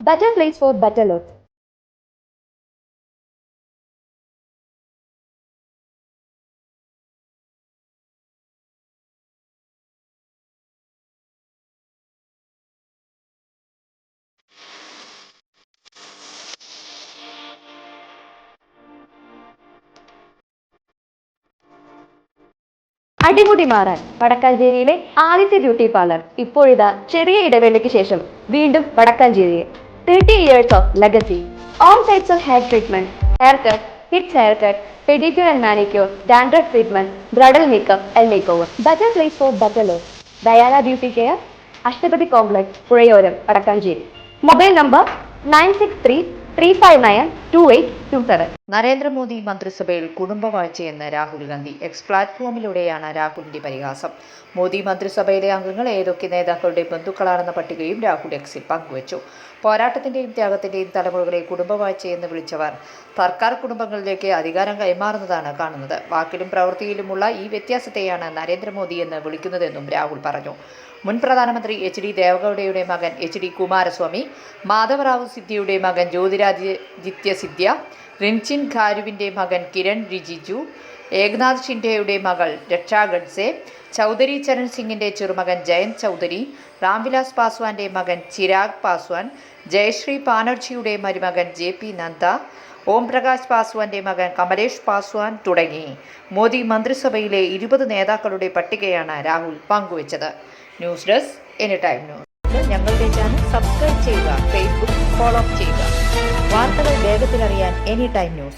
Better place for better look. അടിമുടി മാറാൻ വടക്കാഞ്ചേരിയിലെ ആദ്യത്തെ ബ്യൂട്ടി പാർലർ ഇപ്പോഴിതാ ചെറിയ ഇടവേളയ്ക്ക് ശേഷം വീണ്ടും വടക്കാഞ്ചേരിയിൽ 30 years of legacy. All types of hair treatment, haircut, kids haircut, pedicure and manicure, dandruff treatment, bridal makeup and makeover. Better place for better look. Diana Beauty Care, Ashtapati Complex, Purayoram, Vadakkanchery. Mobile number 9633592827. Narendra Modi മന്ത്രിസഭയിൽ കുടുംബവാഴ്ചയെന്ന് Rahul Gandhi. X പ്ലാറ്റ്ഫോമിലൂടെയാണ് രാഹുലിന്റെ പരിഹാസം. മോദി മന്ത്രിസഭയിലെ അംഗങ്ങൾ ഏതൊക്കെ നേതാക്കളുടെ ബന്ധുക്കളാണെന്ന പട്ടികയും രാഹുൽ എക്സിൽ പങ്കുവച്ചു. പോരാട്ടത്തിന്റെയും ത്യാഗത്തിന്റെയും തലമുറകളെ കുടുംബവാഴ്ചയെന്ന് വിളിച്ചവർ സർക്കാർ കുടുംബങ്ങളിലേക്ക് അധികാരം കൈമാറുന്നതാണ് കാണുന്നത്. വാക്കിലും പ്രവൃത്തിയിലുമുള്ള ഈ വ്യത്യാസത്തെയാണ് നരേന്ദ്രമോദി എന്ന് വിളിക്കുന്നതെന്നും രാഹുൽ പറഞ്ഞു. മുൻ പ്രധാനമന്ത്രി എച്ച്.ഡി. ദേവഗൌഡയുടെ മകൻ എച്ച്.ഡി. കുമാരസ്വാമി, മാധവറാവു സിദ്ദിയുടെ മകൻ ജ്യോതിരാദിത്യ സിന്ധ്യ, റിൻചിൻ ഖാരുവിൻ്റെ മകൻ കിരൺ റിജിജു, ഏക്നാഥ് ഷിൻഡെയുടെ മകൾ രക്ഷാ ഗഡ്സെ, ചൗധരി ചരൺ സിംഗിൻ്റെ ചെറുമകൻ ജയന്ത് ചൗധരി, രാംവിലാസ് പാസ്വാന്റെ മകൻ ചിരാഗ് പാസ്വാൻ, ജയശ്രീ ബാനർജിയുടെ മരുമകൻ ജെ.പി. നദ്ദ, ഓം പ്രകാശ് പാസ്വാന്റെ മകൻ കമലേഷ് പാസ്വാൻ തുടങ്ങി മോദി മന്ത്രിസഭയിലെ 20 നേതാക്കളുടെ പട്ടികയാണ് രാഹുൽ പങ്കുവച്ചത്. News desk anytime news. ഞങ്ങളുടെ ചാനൽ സബ്സ്ക്രൈബ് ചെയ്യുക, ഫേസ്ബുക്ക് ഫോളോ ചെയ്യുക. വാർത്തകൾ വേഗത്തിലറിയാൻ എനിടൈം ന്യൂസ്.